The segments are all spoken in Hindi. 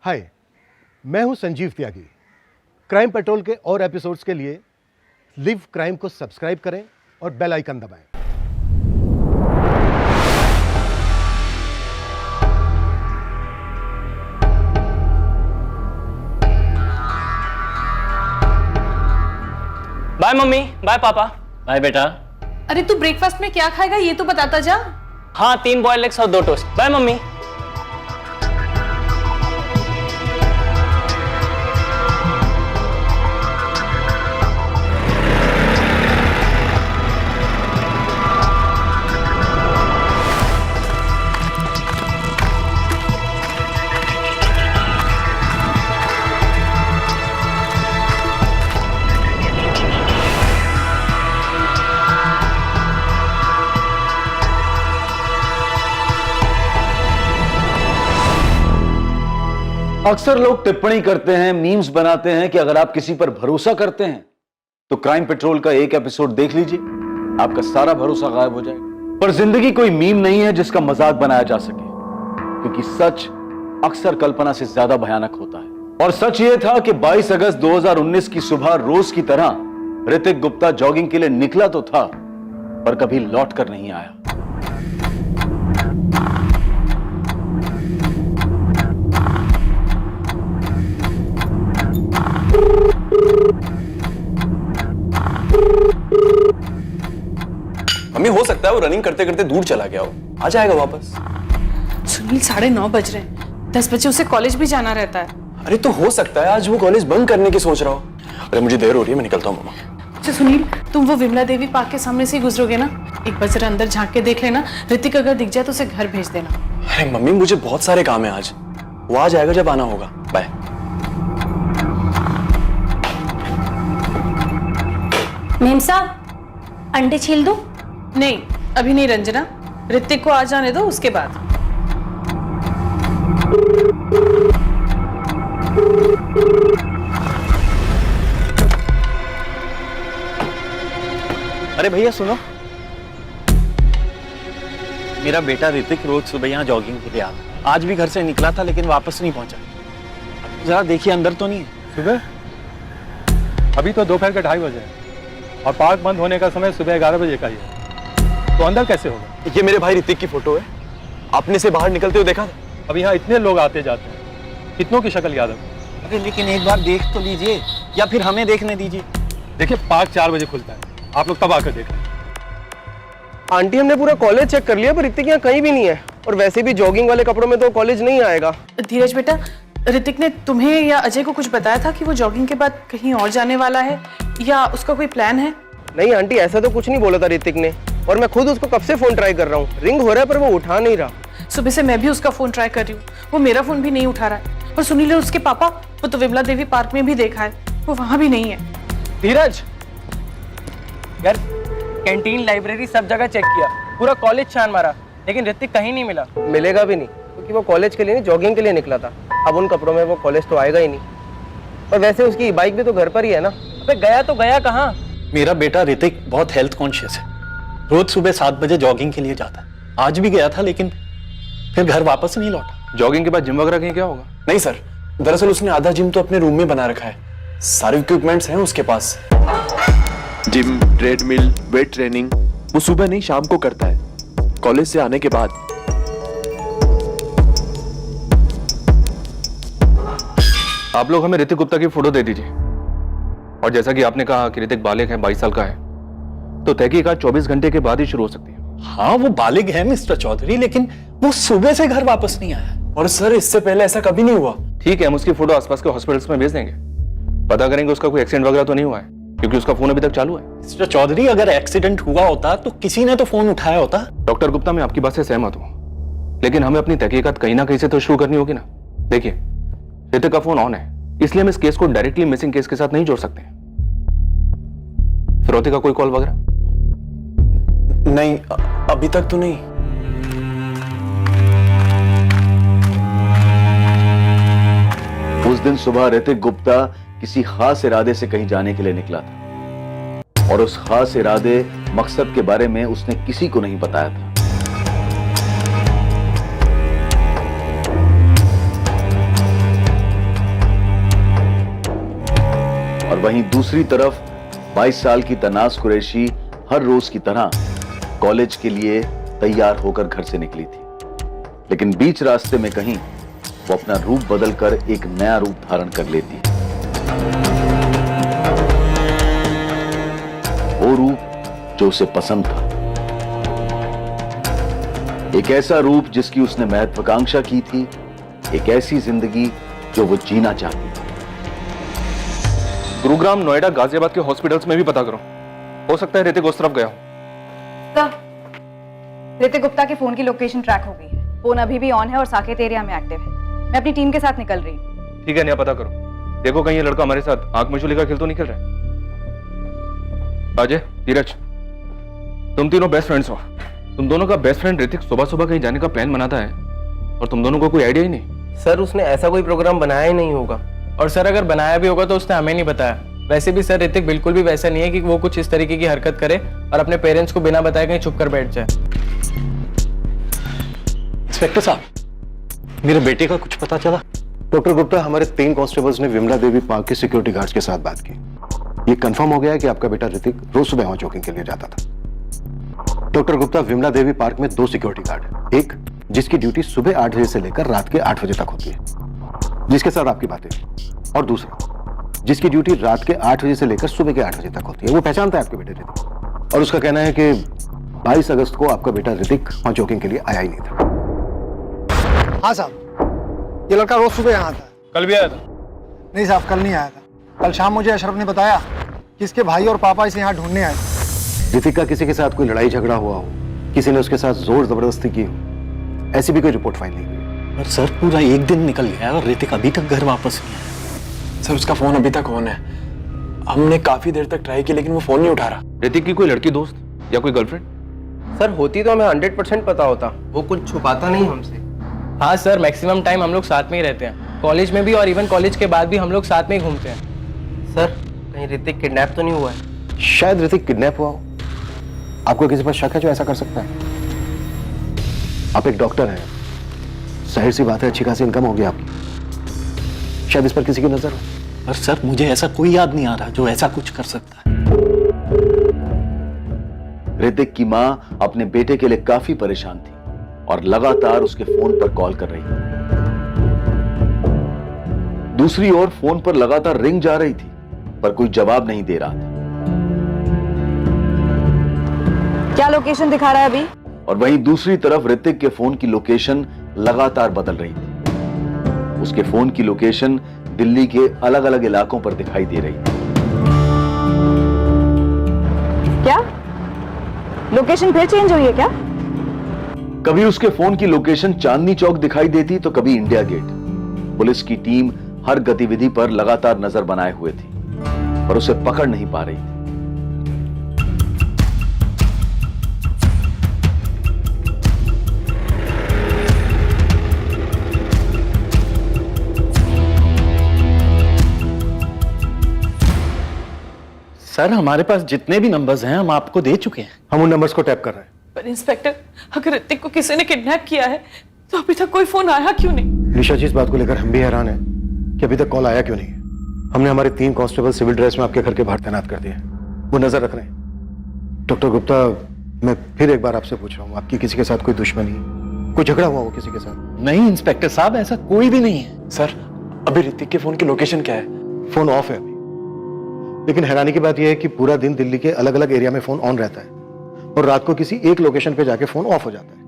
हाय, मैं हूं संजीव त्यागी। क्राइम पेट्रोल के और एपिसोड्स के लिए लिव क्राइम को सब्सक्राइब करें और बेल आइकन दबाएं। बाय मम्मी, बाय पापा। बाय बेटा। अरे तू ब्रेकफास्ट में क्या खाएगा ये तो बताता जा। हाँ, 3 बॉइल्ड एग्स और 2 टोस्ट। Bye mummy. अक्सर लोग टिप्पणी करते हैं, मीम्स बनाते हैं कि अगर आप किसी पर भरोसा करते हैं तो क्राइम पेट्रोल का एक एपिसोड देख लीजिए, आपका सारा भरोसा गायब हो जाएगा। पर जिंदगी कोई मीम नहीं है जिसका मजाक बनाया जा सके, क्योंकि सच अक्सर कल्पना से ज्यादा भयानक होता है। और सच यह था कि 22 अगस्त 2019 की सुबह रोज की तरह ऋतिक गुप्ता जॉगिंग के लिए निकला तो था, पर कभी लौट कर नहीं आया। मम्मी, हो सकता है वो रनिंग करते करते दूर चला गया हो, आ जाएगा वापस। सुनील 9:30 बज रहे हैं, 10 बजे उसे कॉलेज भी जाना रहता है। अरे तो हो सकता है आज वो कॉलेज बंक करने की सोच रहा हो। अरे मुझे देर हो रही है, मैं निकलता हूँ मामा। अच्छा सुनील, तुम वो विमला देवी पार्क के सामने से ही गुजरोगे ना, एक बार जरा अंदर झांक के देख लेना। ऋतिक अगर दिख जाए तो उसे घर भेज देना। अरे मम्मी, मुझे बहुत सारे काम है आज, वो आ जाएगा जब आना होगा। बाय। मेम साहब, अंडे छील दूं? नहीं, अभी नहीं रंजना, ऋतिक को आ जाने दो, उसके बाद। अरे भैया सुनो, मेरा बेटा ऋतिक रोज सुबह यहाँ जॉगिंग के लिए आता। आज भी घर से निकला था लेकिन वापस नहीं पहुंचा। जरा देखिए अंदर तो नहीं है। सुबह अभी तो दोपहर के 2:30 बजे है और पार्क बंद होने का समय सुबह 11 बजे का ही है, तो अंदर कैसे होगा? ये मेरे भाई ऋतिक की फोटो है, आपने से बाहर निकलते हुए देखा था? अब यहाँ इतने लोग आते जाते हैं, कितनों की शक्ल याद है? अरे लेकिन एक बार देख तो लीजिए, या फिर हमें देखने दीजिए। देखिए, पार्क 4 बजे खुलता है, आप लोग तब आकर देख लें। आंटी, हमने पूरा कॉलेज चेक कर लिया पर ऋतिक यहाँ कहीं भी नहीं है, और वैसे भी जॉगिंग वाले कपड़ों में तो कॉलेज नहीं आएगा। धीरज बेटा, ऋतिक ने तुम्हें या अजय को कुछ बताया था कि वो जॉगिंग के बाद कहीं और जाने वाला है, या उसका कोई प्लान है? नहीं आंटी, ऐसा तो कुछ नहीं बोला था ऋतिक ने, और मैं खुद उसको कब से फोन ट्राई कर रहा हूँ, रिंग हो रहा है पर वो उठा नहीं रहा। सुबह से मैं भी उसका फोन ट्राई कर रही हूँ, वो मेरा फोन भी नहीं उठा रहा है। और सुनील और उसके पापा, वो तो विमला देवी पार्क में भी देखा है, वो वहां भी नहीं है। धीरज, यार कैंटीन, लाइब्रेरी सब जगह चेक किया, पूरा कॉलेज छान मारा, लेकिन ऋतिक कहीं नहीं मिला। मिलेगा भी नहीं, क्योंकि वो कॉलेज के लिए नहीं जॉगिंग के लिए निकला था। अब उन कपड़ों में वो कॉलेज तो आएगा ही नहीं, और वैसे उसकी बाइक भी तो घर पर ही है ना। अबे गया तो गया कहाँ? मेरा बेटा ऋतिक बहुत हेल्थ कॉन्शियस है, रोज सुबह 7 बजे जॉगिंग के लिए जाता है। आज भी गया था लेकिन फिर घर वापस नहीं लौटा। जॉगिंग के बाद जिम वगैरह कहीं क्या होगा? नहीं सर, दरअसल उसने आधा जिम तो अपने रूम में बना रखा है, सारे इक्विपमेंट्स हैं उसके पास। जिम, ट्रेडमिल, वेट ट्रेनिंग वो सुबह नहीं शाम को करता है, कॉलेज से आने के बाद। आप लोग हमें ऋतिक गुप्ता की फोटो दे दीजिए, और जैसा कि आपने कहा कि ऋतिक बालिग है, 22 साल का है, तो तहकीकात 24 घंटे के बाद ही शुरू हो सकती है। हाँ वो बालिग है मिस्टर चौधरी, लेकिन वो सुबह से घर वापस नहीं आया। और सर इससे पहले ऐसा कभी नहीं हुआ। ठीक है, हम उसकी फोटो आसपास के हॉस्पिटल्स में भेज देंगे, पता करेंगे उसका कोई एक्सीडेंट वगैरह तो नहीं हुआ है, क्योंकि उसका फोन अभी तक चालू है। मिस्टर चौधरी, अगर एक्सीडेंट हुआ होता तो किसी ने तो फोन उठाया होता। डॉक्टर गुप्ता, मैं आपकी बात से सहमत हूँ, लेकिन हमें अपनी तहकीकात कहीं ना कहीं से तो शुरू करनी होगी ना। देखिए, ऋतिक का फोन ऑन है, इसलिए हम इस केस को डायरेक्टली मिसिंग केस के साथ नहीं जोड़ सकते। फिरौती का कोई कॉल वगैरह? नहीं, अभी तक तो नहीं। उस दिन सुबह ऋतिक गुप्ता किसी खास इरादे से कहीं जाने के लिए निकला था, और उस खास इरादे मकसद के बारे में उसने किसी को नहीं बताया था। और वहीं दूसरी तरफ 22 साल की तनाज कुरैशी हर रोज की तरह कॉलेज के लिए तैयार होकर घर से निकली थी, लेकिन बीच रास्ते में कहीं वो अपना रूप बदलकर एक नया रूप धारण कर लेती है। वो रूप जो उसे पसंद था, एक ऐसा रूप जिसकी उसने महत्वाकांक्षा की थी, एक ऐसी जिंदगी जो वो जीना चाहती थी। गुरुग्राम, नोएडा, गाजियाबाद के हॉस्पिटल्स में भी पता करो, हो सकता है ऋतिक उस तरफ गया हो। ऋतिक गुप्ता के फोन की लोकेशन ट्रैक हो गई है। फोन अभी भी ऑन है और साकेत एरिया में एक्टिव है। मैं अपनी टीम के साथ निकल रही हूँ। ठीक है निया, पता करो, देखो कहीं ये लड़का हमारे साथ आंख मिचुली का खेल तो नहीं खेल रहा है। अजय, धीरज, तुम तीनों बेस्ट फ्रेंड्स हो। तुम दोनों का बेस्ट फ्रेंड ऋतिक सुबह सुबह कहीं जाने का प्लान बनाता है और तुम दोनों को कोई आइडिया ही नहीं। सर उसने ऐसा कोई प्रोग्राम बनाया ही नहीं होगा। और सर अगर बनाया भी होगा तो उसने हमें नहीं बताया। वैसे भी सर ऋतिक बिल्कुल भी वैसा नहीं है कि वो कुछ इस तरीके की हरकत करे और अपने पेरेंट्स को बिना बताए कहीं छुप कर बैठ जाए। इंस्पेक्टर साहब, मेरे बेटे का कुछ पता चला? डॉक्टर गुप्ता, हमारे 3 कांस्टेबल्स ने विमला देवी पार्क के सिक्योरिटी गार्ड्स के साथ बात की। ये कंफर्म हो गया है कि आपका बेटा ऋतिक रोज सुबह वहां जॉगिंग के लिए जाता था। डॉक्टर गुप्ता, विमला देवी पार्क में 2 सिक्योरिटी गार्ड हैं। एक जिसकी ड्यूटी सुबह 8 बजे से लेकर रात के 8 बजे तक होती है, जिसके साथ आपकी बातें, और दूसरा जिसकी ड्यूटी रात के 8 बजे से लेकर सुबह के 8 बजे तक होती है। वो पहचानता है आपके बेटे ऋतिक, और उसका कहना है कि 22 अगस्त को आपका बेटा ऋतिक वहां जॉगिंग के लिए आया ही नहीं था। हाँ साहब, ये लड़का रोज सुबह यहाँ आता है। कल भी आया था? नहीं साहब, कल नहीं आया था। कल शाम मुझे अशरफ ने बताया कि इसके भाई और पापा इसे यहाँ ढूंढने आए थे। ऋतिक का किसी के साथ कोई लड़ाई झगड़ा हुआ हो, किसी ने उसके साथ जोर जबरदस्ती की हो, ऐसी भी कोई रिपोर्ट फाइल नहीं हुई। पर सर पूरा एक दिन निकल गया और ऋतिक अभी तक घर वापस नहीं आया। सर उसका फोन अभी तक ऑन है। हमने काफी देर तक ट्राई की लेकिन वो फोन नहीं उठा रहा। ऋतिक की कोई लड़की दोस्त या कोई गर्लफ्रेंड? सर होती तो हमें 100% पता होता। वो कुछ छुपाता नहीं हमसे। हाँ सर, मैक्सिमम टाइम हम लोग साथ में ही रहते हैं। कॉलेज में भी और इवन कॉलेज के बाद भी हम लोग साथ में ही घूमते हैं। सर कहीं ऋतिक किडनैप तो नहीं हुआ है? शायद ऋतिक किडनैप हुआ हो। आपको किसी पर शक है जो ऐसा कर सकता है? आप एक डॉक्टर हैं, जाहिर सी बात है अच्छी खासी इनकम होगी आपकी, शायद इस पर किसी की नजर हो। पर सर मुझे ऐसा कोई याद नहीं आ रहा जो ऐसा कुछ कर सकता है। ऋतिक की मां अपने बेटे के लिए काफी परेशान थी और लगातार उसके फोन पर कॉल कर रही थी। दूसरी ओर फोन पर लगातार रिंग जा रही थी पर कोई जवाब नहीं दे रहा था। क्या लोकेशन दिखा रहा है अभी? और वहीं दूसरी तरफ ऋतिक के फोन की लोकेशन लगातार बदल रही थी। उसके फोन की लोकेशन दिल्ली के अलग अलग इलाकों पर दिखाई दे रही थी। क्या लोकेशन फिर चेंज हुई है क्या? कभी उसके फोन की लोकेशन चांदनी चौक दिखाई देती तो कभी इंडिया गेट। पुलिस की टीम हर गतिविधि पर लगातार नजर बनाए हुए थी पर उसे पकड़ नहीं पा रही थी। सर हमारे पास जितने भी नंबर्स हैं हम आपको दे चुके हैं। हम उन नंबर्स को टैप कर रहे हैं। पर इंस्पेक्टर, अगर ऋतिक को किसी ने किडनैप किया है तो अभी तक कोई फोन आया क्यों नहीं? निशा जी, इस बात को लेकर हम भी हैरान हैं कि अभी तक कॉल आया क्यों नहीं है। हमने हमारे 3 कांस्टेबल सिविल ड्रेस में आपके घर के बाहर तैनात कर दिए हैं, वो नजर रख रहे हैं। डॉक्टर गुप्ता, मैं फिर एक बार आपसे पूछ रहा हूँ, आपकी किसी के साथ कोई दुश्मनी, कोई झगड़ा हुआ हो किसी के साथ? नहीं इंस्पेक्टर साहब, ऐसा कोई भी नहीं है। सर अभी ऋतिक के फोन की लोकेशन क्या है? फोन ऑफ है अभी, लेकिन हैरानी की बात यह है कि पूरा दिन दिल्ली के अलग अलग एरिया में फोन ऑन रहता है और रात को किसी एक लोकेशन पे जाके फोन ऑफ हो जाता है।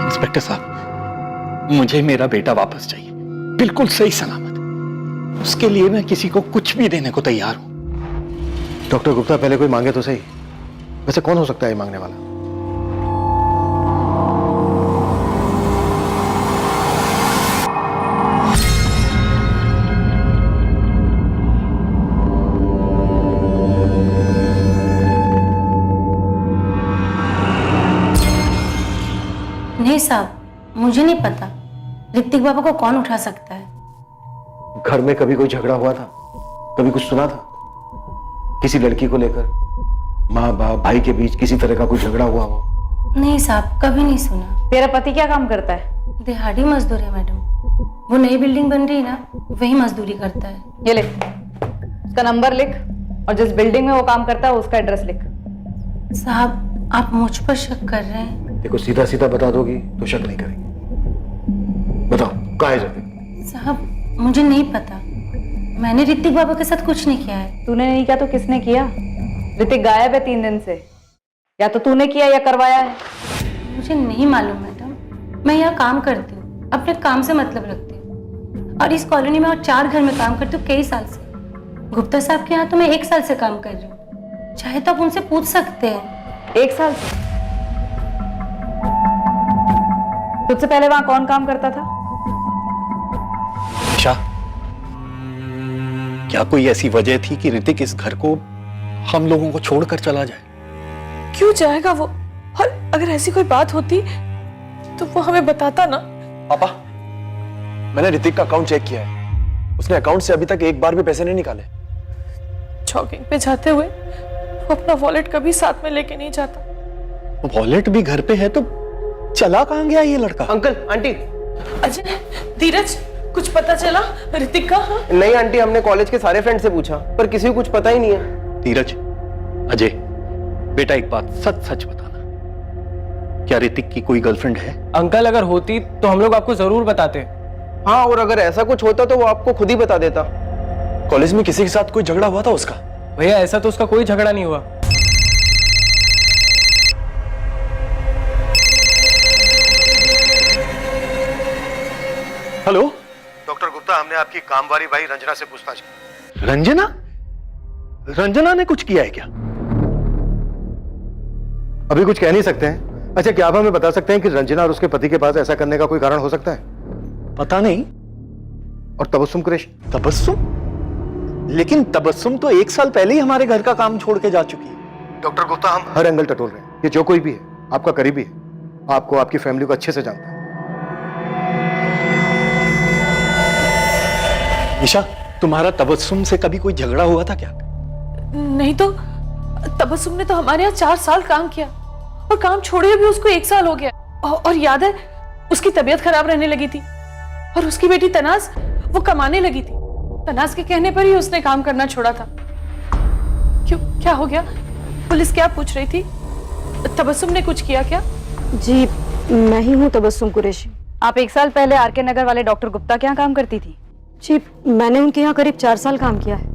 इंस्पेक्टर साहब, मुझे मेरा बेटा वापस चाहिए, बिल्कुल सही सलामत। उसके लिए मैं किसी को कुछ भी देने को तैयार हूं। डॉक्टर गुप्ता, पहले कोई मांगे तो सही। वैसे कौन हो सकता है ये मांगने वाला? नहीं साहब, मुझे नहीं पता ऋतिक बाबा को कौन उठा सकता है। घर में कभी कोई झगड़ा हुआ था? कभी कुछ सुना था किसी लड़की को लेकर? माँ बाप भाई के बीच किसी तरह का कोई झगड़ा हुआ हो? नहीं साहब, कभी नहीं सुना। तेरा पति क्या काम करता है? दिहाड़ी मजदूर है मैडम। वो नई बिल्डिंग बन रही है ना, वही मजदूरी करता है। ये लिख, उसका नंबर लिख और जिस बिल्डिंग में वो काम करता है उसका एड्रेस लिख। साहब आप मुझ पर शक कर रहे हैं? देखो सीधा सीधा बता दोगी तो शक नहीं करेंगे। बताओ कहाँ है ऋतिक? साहब मुझे नहीं पता, मैंने ऋतिक बाबा के साथ कुछ नहीं किया है। तूने नहीं किया तो किसने किया? ऋतिक गायब है 3 दिन से, या तो तूने किया या करवाया है। मुझे नहीं मालूम मैडम, मैं यहाँ काम करती हूँ, अपने काम से मतलब रखती हूँ और इस कॉलोनी में और 4 घर में काम करती हूँ कई साल से। गुप्ता साहब के यहाँ तो मैं 1 साल से काम कर रही हूँ, चाहे तो आप उनसे पूछ सकते हैं। 1 साल से? तुझसे पहले वहां कौन काम करता था? निशा, क्या कोई ऐसी वजह थी कि ऋतिक इस घर को हम लोगों को छोड़कर चला जाए? क्यों जाएगा वो? और अगर ऐसी कोई बात होती तो वो हमें बताता ना। पापा, मैंने ऋतिक का अकाउंट चेक किया है, उसने अकाउंट से अभी तक एक बार भी पैसे नहीं निकाले। जॉगिंग पे जाते हुए वो अपना वॉलेट कभी साथ में लेके नहीं जाता। वॉलेट भी घर पे है तो चला कहां गया ये लड़का? Uncle, aunty. अजय, धीरज, कुछ पता चला ऋतिक का? हाँ? नहीं आंटी, हमने कॉलेज के सारे फ्रेंड से पूछा पर किसी को कुछ पता ही नहीं है। धीरज, अजय, बेटा एक बात सच सच बताना, क्या ऋतिक की कोई गर्लफ्रेंड है? अंकल अगर होती तो हम लोग आपको जरूर बताते। हाँ, और अगर ऐसा कुछ होता तो वो आपको खुद ही बता देता। कॉलेज में किसी के साथ कोई झगड़ा हुआ था उसका? भैया ऐसा तो उसका कोई झगड़ा नहीं हुआ। हेलो डॉक्टर गुप्ता, हमने आपकी कामवाली भाई रंजना से पूछताछ की। रंजना? रंजना ने कुछ किया है क्या? अभी कुछ कह नहीं सकते हैं। अच्छा, क्या आप हमें बता सकते हैं कि रंजना और उसके पति के पास ऐसा करने का कोई कारण हो सकता है? पता नहीं। और तबस्सुम कुरैशी? तबस्सुम? लेकिन तबस्सुम तो 1 साल पहले ही हमारे घर का काम छोड़ के जा चुकी है। डॉक्टर गुप्ता, हम हर एंगल टटोल रहे हैं। ये जो कोई भी है आपका करीबी है, आपको आपकी फैमिली को अच्छे से जानता है। निशा, तुम्हारा तबस्सुम से कभी कोई झगड़ा हुआ था क्या? नहीं तो तबस्सुम ने तो हमारे यहाँ 4 साल काम किया और काम छोड़े भी उसको 1 साल हो गया। और याद है, उसकी तबीयत खराब रहने लगी थी और उसकी बेटी तनाज वो कमाने लगी थी। तनाज के कहने पर ही उसने काम करना छोड़ा था। क्यों, क्या हो गया? पुलिस क्या पूछ रही थी? तबस्सुम ने कुछ किया क्या? जी, मैं ही हूँ तबस्सुम कुरैशी। आप 1 साल पहले आरके नगर वाले डॉक्टर गुप्ता के यहाँ काम करती थी? जी, मैंने उनके यहाँ करीब 4 साल काम किया है।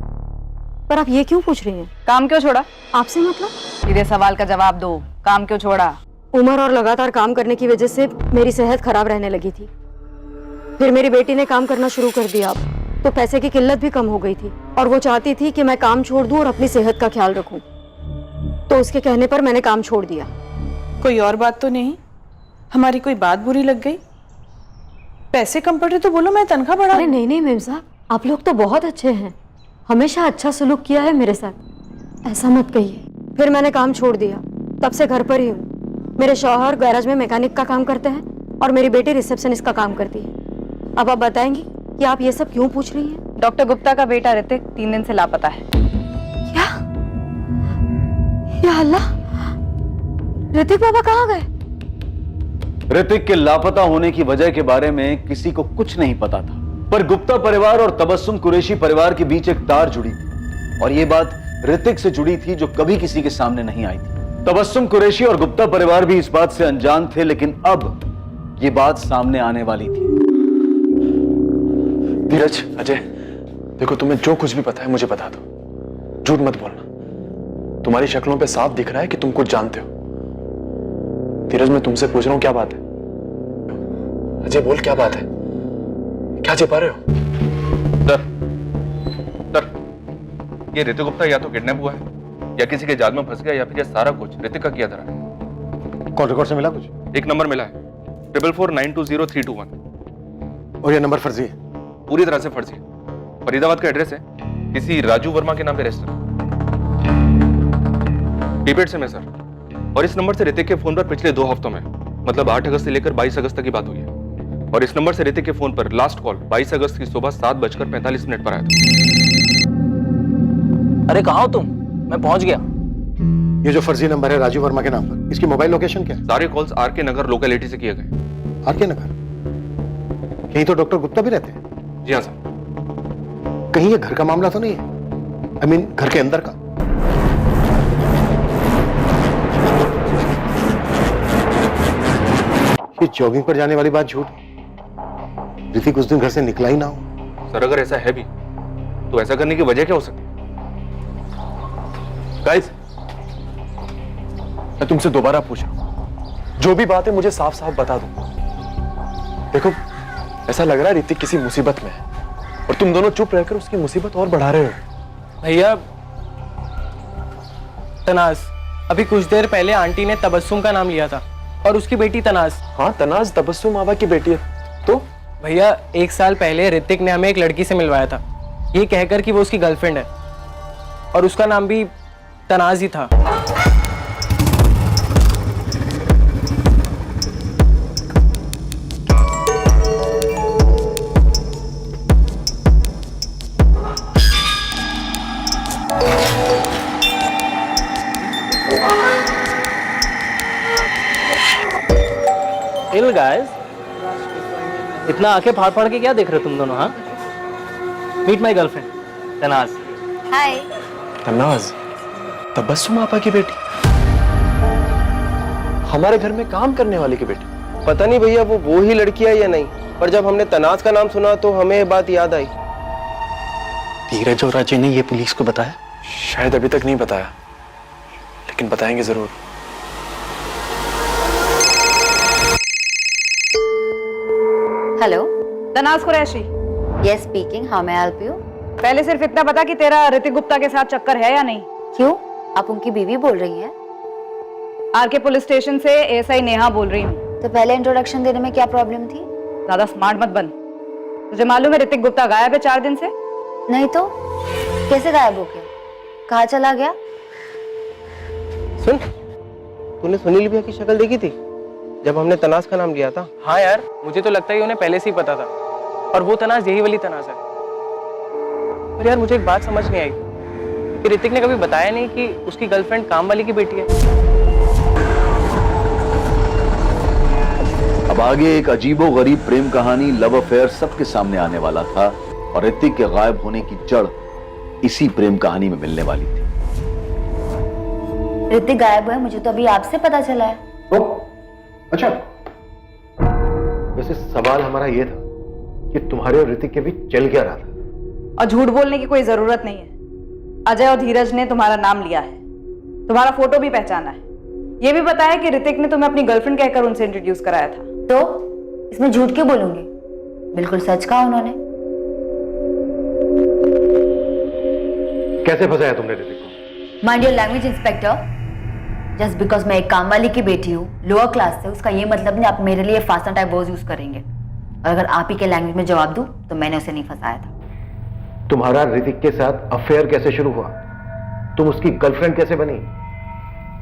पर आप ये क्यों पूछ रही हैं? काम क्यों छोड़ा? आपसे मतलब? सीधे सवाल का जवाब दो, काम क्यों छोड़ा? उम्र और लगातार काम करने की वजह से मेरी सेहत खराब रहने लगी थी। फिर मेरी बेटी ने काम करना शुरू कर दिया, तो पैसे की किल्लत भी कम हो गई थी और वो चाहती थी कि मैं काम छोड़ दूं और अपनी सेहत का ख्याल रखूं। तो उसके कहने पर मैंने काम छोड़ दिया। कोई और बात तो नहीं? हमारी कोई बात बुरी लग गई? पैसे कम पड़ रहे तो बोलो, मैं तनख्वाह बढ़ा। अरे नहीं नहीं मेम साहब, आप लोग तो बहुत अच्छे हैं, हमेशा अच्छा सलूक किया है मेरे साथ, ऐसा मत कहिए। फिर मैंने काम छोड़ दिया, तब से घर पर ही हूँ। मेरे शौहर गैराज में मैकेनिक का काम करते हैं और मेरी बेटी रिसेप्शनिस्ट का काम करती है। अब आप बताएंगी कि आप ये सब क्यों पूछ रही हैं? डॉक्टर गुप्ता का बेटा ऋतिक 3 दिन से लापता है। क्या? या अल्लाह, ऋतिक बाबा कहाँ गए? ऋतिक के लापता होने की वजह के बारे में किसी को कुछ नहीं पता था, पर गुप्ता परिवार और तबस्सुम कुरैशी परिवार के बीच एक तार जुड़ी थी और यह बात ऋतिक से जुड़ी थी जो कभी किसी के सामने नहीं आई थी। तबस्सुम कुरैशी और गुप्ता परिवार भी इस बात से अनजान थे, लेकिन अब यह बात सामने आने वाली थी। धीरज, अजय, देखो तुम्हें जो कुछ भी पता है मुझे बता दो, झूठ मत बोलना। तुम्हारी शक्लों पे साफ दिख रहा है कि तुम कुछ जानते हो। धीरज, मैं तुमसे पूछ रहा हूं, क्या बात है? अजय बोल, क्या बात है? क्या छिपा रहे हो? सर, ये ऋतिक गुप्ता या तो किडनैप हुआ है या किसी के जाल में फंस गया या फिर ये सारा कुछ ऋतिक का किया धरा है। कॉल रिकॉर्ड से मिला कुछ? एक नंबर मिला है, 444920 और ये नंबर फर्जी है? पूरी तरह से फर्जी है। फरीदाबाद का एड्रेस है, किसी राजू वर्मा के नाम पे रेस्टोरेंट, कीपैड सिम है सर। और इस नंबर से ऋतिक के फोन पर पिछले 2 हफ्तों में, मतलब 8 अगस्त से लेकर 22 अगस्त तक की बात हुई है। और इस नंबर से ऋतिक के फोन पर लास्ट कॉल 22 अगस्त की सुबह 7:45 पर आया था। अरे कहाँ हो तुम? मैं पहुंच गया। ये जो फर्जी नंबर है राजू वर्मा के नाम पर, इसकी मोबाइल लोकेशन क्या है? सारे कॉल्स आरके नगर लोकेलिटी से किए गए। आरके नगर? यहीं तो डॉक्टर गुप्ता भी रहते हैं। जी हाँ सर। कहीं ये घर का मामला तो नहीं है? आई मीन घर के अंदर का? ये जॉगिंग पर जाने वाली बात झूठ है। ऋतिक उस दिन घर से निकला ही ना हो। सर अगर ऐसा है भी तो ऐसा करने की वजह क्या हो सकती है? गाइस, मैं तुमसे दोबारा पूछ रहा हूं, जो भी बात है मुझे साफ साफ बता दो। देखो, ऐसा लग रहा है ऋतिक किसी मुसीबत में है और तुम दोनों चुप रहकर उसकी मुसीबत और बढ़ा रहे हो। भैया तनाज, अभी कुछ देर पहले आंटी ने तबस्सुम का नाम लिया था और उसकी बेटी तनाज। हाँ, तनाज तबस्सुम बाबा की बेटी है। तो भैया 1 साल पहले ऋतिक ने हमें एक लड़की से मिलवाया था, ये कहकर कि वो उसकी गर्लफ्रेंड है और उसका नाम भी तनाज ही था। Hey guys, इतना आंखें फाड़ फाड़ के क्या देख रहे हो तुम दोनों? हाँ, मीट माई गर्लफ्रेंड तनाज। हाय। तनाज तबस्सुम आपा की बेटी, हमारे घर में काम करने वाले की बेटी। पता नहीं भैया वो ही लड़की है या नहीं, पर जब हमने तनाज का नाम सुना तो हमें ये बात याद आई। धीरज और अजय ने ये पुलिस को बताया? शायद अभी तक नहीं बताया, लेकिन बताएंगे जरूर। Hello, Tanaz Qureshi. Yes speaking, how may I help you? पहले सिर्फ इतना बता कि तेरा ऋतिक गुप्ता के साथ चक्कर है या नहीं? क्यों, आप उनकी बीवी बोल रही हैं? आरके पुलिस स्टेशन से एएसआई नेहा बोल रही हूँ। तो पहले इंट्रोडक्शन देने में क्या प्रॉब्लम थी? ज्यादा स्मार्ट मत बन। तुझे मालूम है ऋतिक गुप्ता गायब है 4 दिन से? नहीं तो कैसे गायब हो गया? कहाँ चला गया? सुन, तूने सुनील भैया की शक्ल देखी थी जब हमने तनाज का नाम लिया था? हाँ यार, मुझे तो लगता है उन्हें पहले से ही पता था और वो तनाज यही वाली तनाज है। पर यार मुझे एक बात समझ नहीं आई कि ऋतिक ने कभी बताया नहीं कि उसकी गर्लफ्रेंड काम वाली की बेटी है। अब आगे एक अजीबोगरीब प्रेम कहानी, लव अफेयर सबके सामने आने वाला था और ऋतिक के गायब होने की जड़ इसी प्रेम कहानी में मिलने वाली थी। ऋतिक गायब है, मुझे तो अभी आपसे पता चला है। तो अच्छा, वैसे सवाल हमारा ये था कि तुम्हारे और ऋतिक के बीच चल क्या रहा था? और झूठ बोलने की कोई जरूरत नहीं है। अजय और धीरज ने तुम्हारा नाम लिया है, तुम्हारा फोटो भी पहचाना है, ये भी बताया कि ऋतिक ने तुम्हें अपनी गर्लफ्रेंड कहकर उनसे इंट्रोड्यूस कराया था। तो इसमें झूठ क्यों बोलूंगी? बिल्कुल सच कहा उन्होंने। कैसे फंसाया तुमने ऋतिक को? Mind your language inspector. Just because मैं एक काम वाली की बेटी हूँ, लोअर क्लास से, उसका ये मतलब नहीं आप मेरे लिए फास्टर टाइप वर्ड्स यूज करेंगे। और अगर आप ही के लैंग्वेज में जवाब दूं तो मैंने उसे नहीं फंसाया था। तुम्हारा ऋतिक के साथ अफेयर कैसे शुरू हुआ? तुम उसकी गर्लफ्रेंड कैसे बनी?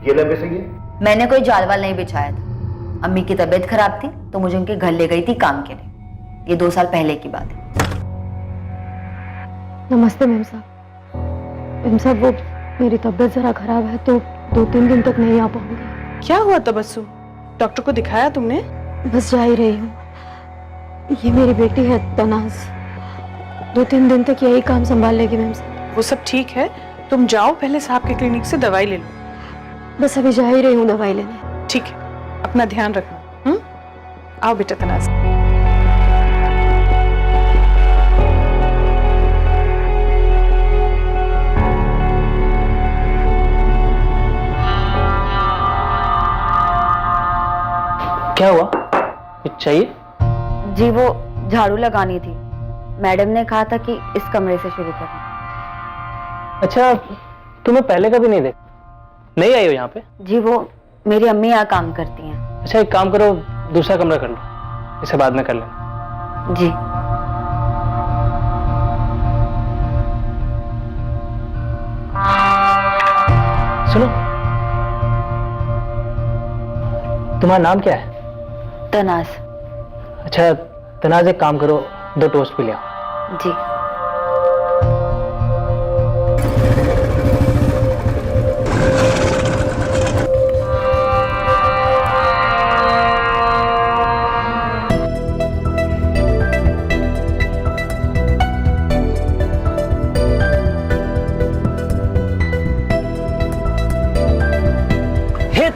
ये लंबे सही है? मैंने कोई जालवाल नहीं बिछाया था। अम्मी की तबीयत खराब थी तो मुझे उनके घर ले गई थी काम के लिए। ये 2 साल पहले की बात है। नमस्ते मेम साहब। मेम साहब, वो मेरी तबीयत जरा खराब है तो 2-3 दिन तक नहीं आ पाऊंगी। क्या हुआ तबस्सुम? डॉक्टर को दिखाया तुमने? बस जा ही रही हूँ। ये मेरी बेटी है तनाज, 2-3 दिन तक यही काम संभाल लेगी मैम साहब। वो सब ठीक है, तुम जाओ पहले साहब के क्लिनिक से दवाई ले लो। बस अभी जा ही रही हूँ दवाई लेने। ठीक है, अपना ध्यान रखना। आओ बेटा तनाज। क्या हुआ, कुछ चाहिए? जी वो झाड़ू लगानी थी, मैडम ने कहा था कि इस कमरे से शुरू करना। अच्छा, तुम्हें पहले कभी नहीं देखा? नहीं आई हो यहाँ पे? जी वो मेरी अम्मी यहाँ काम करती हैं। अच्छा एक काम करो, दूसरा कमरा कर लो, इसे बाद में कर लेना। जी सुनो, तुम्हारा नाम क्या है? तनाज। अच्छा तनाज, एक काम करो, 2 टोस्ट भी ले आओ। जी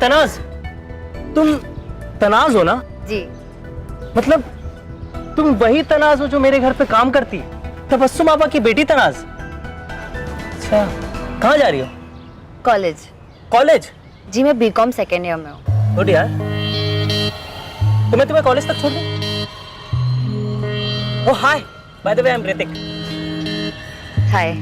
तनाज, तुम तनाज हो ना? जी। मतलब तुम वही तनाज हो जो मेरे घर पे काम करती है, तबस्सुम आपा की बेटी तनाज। अच्छा, कहाँ जा रही हो? कॉलेज। कॉलेज? जी मैं बीकॉम सेकेंड ईयर में हूँ। गुड यार, तो मैं तुम्हें कॉलेज तक छोड़ दूँ? Oh hi, by the way I am Hrithik. Hi.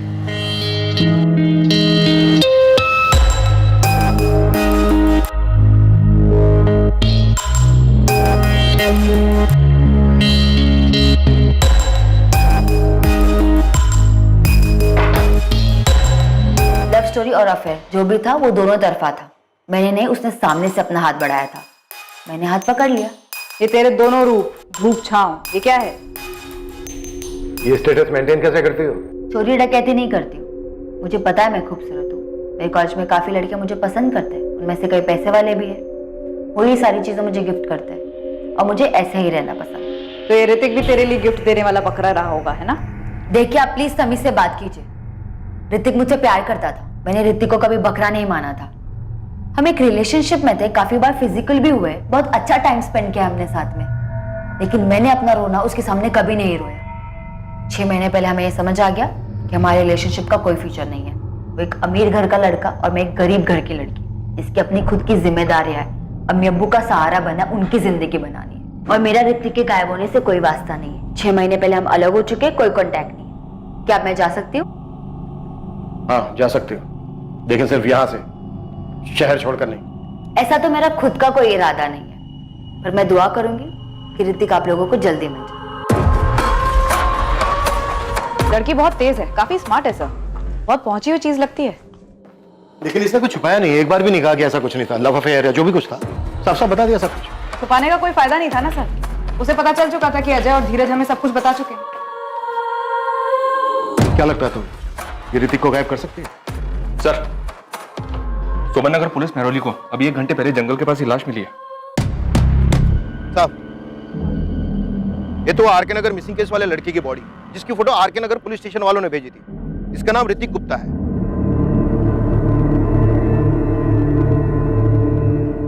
Love story और अफेयर जो भी था वो दोनों तरफा था। मैंने नहीं, उसने सामने से अपना हाथ बढ़ाया था, मैंने हाथ पकड़ लिया। ये तेरे दोनों रूप, धूप छांव, ये क्या है? ये स्टेटस मेंटेन कैसे करती हो? चोरी डकैती नहीं करती हूँ, मुझे पता है मैं खूबसूरत हूँ। मेरे कॉलेज में काफी लड़कियां मुझे पसंद करते हैं, उनमें से कई पैसे वाले भी हैं। वही सारी चीजें मुझे गिफ्ट करते हैं और मुझे ऐसे ही रहना पसंद है। तो ये ऋतिक भी तेरे लिए गिफ्ट देने वाला बकरा रहा होगा, है ना? देखिए आप प्लीज तमीज से बात कीजिए। ऋतिक मुझसे प्यार करता था, मैंने ऋतिक को कभी बकरा नहीं माना था। हम एक रिलेशनशिप में थे, काफी बार फिजिकल भी हुए, बहुत अच्छा टाइम स्पेंड किया हमने साथ में, लेकिन मैंने अपना रोना उसके सामने कभी नहीं रोया। 6 महीने पहले हमें यह समझ आ गया कि हमारे रिलेशनशिप का कोई फ्यूचर नहीं है। वो एक अमीर घर का लड़का और मैं एक गरीब घर की लड़की। इसकी अपनी खुद की जिम्मेदारियां है, अम्मी अब्बू का सहारा बना, उनकी जिंदगी बनानी है। और मेरा ऋतिक के गायब होने से कोई वास्ता नहीं है। 6 महीने पहले हम अलग हो चुके, कोई कॉन्टैक्ट नहीं। क्या मैं जा सकती हूँ? हाँ जा सकते हो, लेकिन सिर्फ यहां से, शहर छोड़कर नहीं। ऐसा तो मेरा खुद का कोई इरादा नहीं है, पर मैं दुआ करूंगी कि ऋतिक आप लोगों को जल्दी मिल जाए। लड़की बहुत तेज है, काफी स्मार्ट है सर, बहुत पहुंची हुई चीज लगती है। लेकिन इसने कुछ छुपाया नहीं, एक बार भी नहीं कहा कि ऐसा कुछ नहीं था, लव अफेयर या जो भी कुछ था साफ साफ बता दिया सब कुछ। छुपाने का कोई फायदा नहीं था ना सर, उसे पता चल चुका था कि अजय और धीरज हमें सब कुछ बता चुके हैं। क्या लगता है तुम्हें, ये ऋतिक को गायब कर सकती है? सर, सुमन नगर पुलिस मेहरौली को अभी 1 घंटे पहले जंगल के पास ही लाश मिली है। साहब, ये तो आर के नगर मिसिंग केस वाले लड़के की बॉडी, जिसकी फोटो आर के नगर पुलिस स्टेशन वालों ने भेजी थी। इसका नाम ऋतिक गुप्ता है।